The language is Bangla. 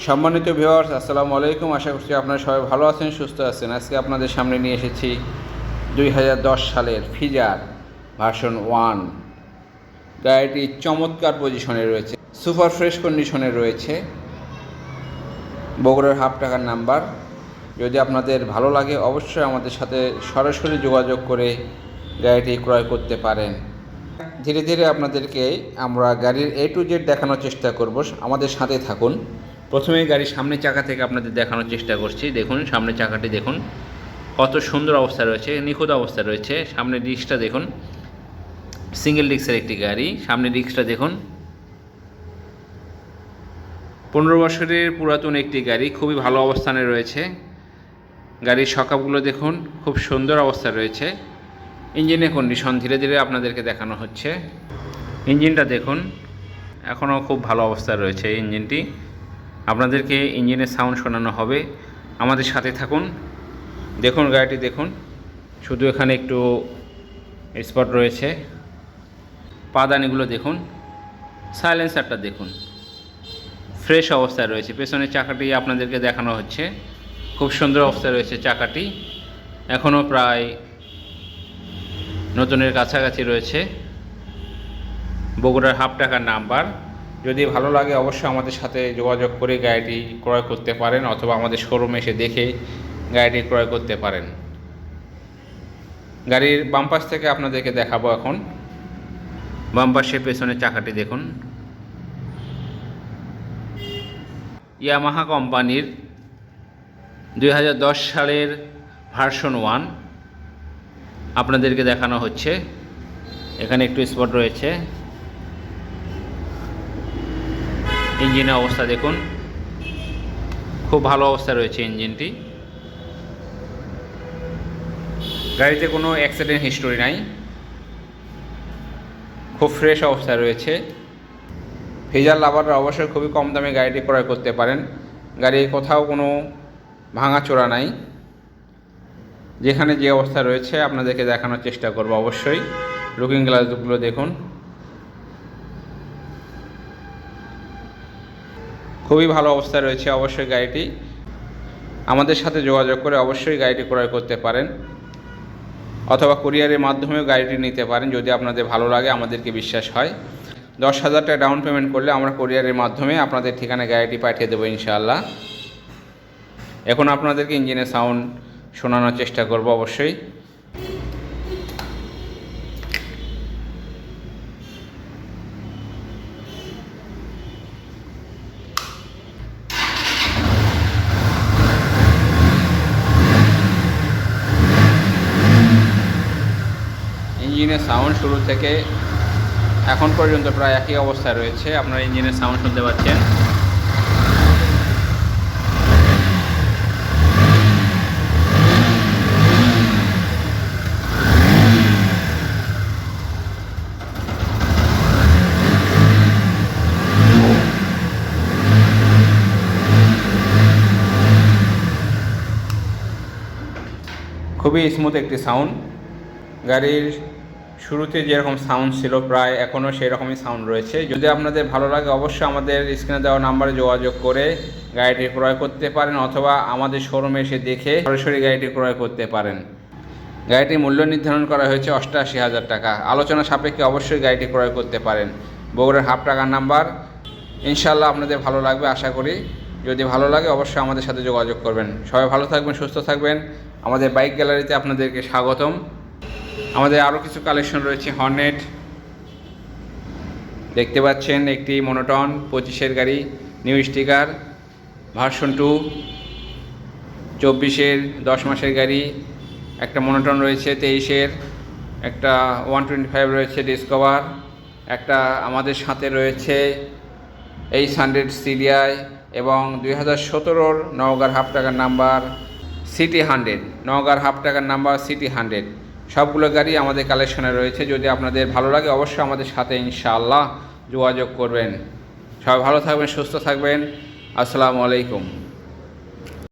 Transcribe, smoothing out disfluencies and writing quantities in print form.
সম্মানিত ভিউয়ার্স, আসসালামু আলাইকুম। আশা করছি আপনারা সবাই ভালো আছেন, সুস্থ আছেন। আজকে আপনাদের সামনে নিয়ে এসেছি 2010 সালের ফিজার ভার্সন 1। গাড়িটি চমৎকার পজিশনে রয়েছে, সুপার ফ্রেশ কন্ডিশনে রয়েছে, বগুড়ার হাফ টাকার নাম্বার। যদি আপনাদের ভালো লাগে অবশ্যই আমাদের সাথে সরাসরি যোগাযোগ করে গাড়িটি ক্রয় করতে পারেন। ধীরে ধীরে আপনাদেরকে আমরা গাড়ির A to Z দেখানোর চেষ্টা করব, আমাদের সাথে থাকুন। প্রথমেই গাড়ির সামনের চাকা থেকে আপনাদের দেখানোর চেষ্টা করছি। দেখুন সামনের চাকাটি দেখুন কত সুন্দর অবস্থা রয়েছে, নিখুঁত অবস্থা রয়েছে। সামনের ডিস্কটা দেখুন, সিঙ্গেল ডিস্কের একটি গাড়ি। সামনের ডিস্কটা দেখুন, 15 বছরের পুরাতন একটি গাড়ি, খুবই ভালো অবস্থানে রয়েছে। গাড়ির সকাপগুলো দেখুন, খুব সুন্দর অবস্থা রয়েছে। ইঞ্জিনের কন্ডিশন ধীরে ধীরে আপনাদেরকে দেখানো হচ্ছে। ইঞ্জিনটা দেখুন, এখনও খুব ভালো অবস্থায় রয়েছে এই ইঞ্জিনটি। আপনাদেরকে ইঞ্জিনের সাউন্ড শোনানো হবে, আমাদের সাথে থাকুন। দেখুন গাড়িটি দেখুন, শুধু এখানে একটু স্পট রয়েছে। পাদানিগুলো দেখুন, সাইলেন্সারটা দেখুন, ফ্রেশ অবস্থায় রয়েছে। পেছনের চাকাটি আপনাদেরকে দেখানো হচ্ছে, খুব সুন্দর অবস্থায় রয়েছে চাকাটি, এখনও প্রায় নতুনের কাছাকাছি রয়েছে। বগুড়ার হাফ টাকার নাম্বার। যদি ভালো লাগে অবশ্যই আমাদের সাথে যোগাযোগ করে গাড়িটি ক্রয় করতে পারেন, অথবা আমাদের শোরুমে এসে দেখে গাড়িটি ক্রয় করতে পারেন। গাড়ির বাম পাশ থেকে আপনাদেরকে দেখাবো এখন। বাম পাশে পেছনের চাকাটি দেখুন, ইয়ামাহা কোম্পানির 2010 সালের ভার্সন 1 আপনাদেরকে দেখানো হচ্ছে। এখানে একটু স্পট রয়েছে। ইঞ্জিনের অবস্থা দেখুন, খুব ভালো অবস্থা রয়েছে ইঞ্জিনটি। গাড়িতে কোনো অ্যাক্সিডেন্ট হিস্টোরি নাই, খুব ফ্রেশ অবস্থায় রয়েছে। ফিজার লাভাররা অবশ্যই খুবই কম দামে গাড়িটি ক্রয় করতে পারেন। গাড়ি কোথাও কোনো ভাঙাচোরা নাই। যেখানে যে অবস্থা রয়েছে আপনাদেরকে দেখানোর চেষ্টা করব। অবশ্যই লুকিং গ্লাসগুলো দেখুন, খুবই ভালো অবস্থায় রয়েছে। অবশ্যই গাড়িটি আমাদের সাথে যোগাযোগ করে অবশ্যই গাড়িটি ক্রয় করতে পারেন, অথবা কুরিয়ারের মাধ্যমেও গাড়িটি নিতে পারেন। যদি আপনাদের ভালো লাগে, আমাদেরকে বিশ্বাস হয়, 10,000 টাকা ডাউন পেমেন্ট করলে আমরা কুরিয়ারের মাধ্যমে আপনাদের ঠিকানায় গাড়িটি পাঠিয়ে দেবো ইনশাআল্লাহ। এখন আপনাদেরকে ইঞ্জিনের সাউন্ড শোনানোর চেষ্টা করব। অবশ্যই ইঞ্জিনের সাউন্ড শুরু থেকে এখন পর্যন্ত প্রায় একই অবস্থায় রয়েছে। আপনারা ইঞ্জিনের সাউন্ড শুনতে পাচ্ছেন। খুবই স্মুথ একটি সাউন্ড। গাড়ির শুরুতে যেরকম সাউন্ড ছিল প্রায় এখনও সেই রকমই সাউন্ড রয়েছে। যদি আপনাদের ভালো লাগে অবশ্যই আমাদের স্ক্রিনে দেওয়া নাম্বারে যোগাযোগ করে গাড়িটি ক্রয় করতে পারেন, অথবা আমাদের শোরুমে এসে দেখে সরাসরি গাড়িটি ক্রয় করতে পারেন। গাড়িটির মূল্য নির্ধারণ করা হয়েছে 88,000 টাকা। আলোচনা সাপেক্ষে অবশ্যই গাড়িটি ক্রয় করতে পারেন। বগুড়ার হাফ টাকার নাম্বার। ইনশাআল্লাহ আপনাদের ভালো লাগবে আশা করি। যদি ভালো লাগে অবশ্যই আমাদের সাথে যোগাযোগ করবেন। সবাই ভালো থাকবেন, সুস্থ থাকবেন। আমাদের বাইক গ্যালারিতে আপনাদেরকে স্বাগতম। আমাদের আরও কিছু কালেকশন রয়েছে। হর্নেট দেখতে পাচ্ছেন, একটি মনোটন 25-এর গাড়ি, নিউ স্টিকার, ভার্সন 2 24-এর 10 মাসের গাড়ি। একটা মনোটন রয়েছে 23-এর, একটা 125 রয়েছে ডিসকভার, একটা আমাদের সাথে রয়েছে H100 CDI, এবং 2017-র নওগাঁর হাফ টাকার নাম্বার সিটি 100, নওগাঁর হাফ টাকার নাম্বার সিটি 100। সবগুলো গাড়ি আমাদের কালেকশনে রয়েছে। যদি আপনাদের ভালো লাগে অবশ্যই আমাদের সাথে ইনশাআল্লাহ যোগাযোগ করবেন। সবাই ভালো থাকবেন, সুস্থ থাকবেন। আসসালামু আলাইকুম।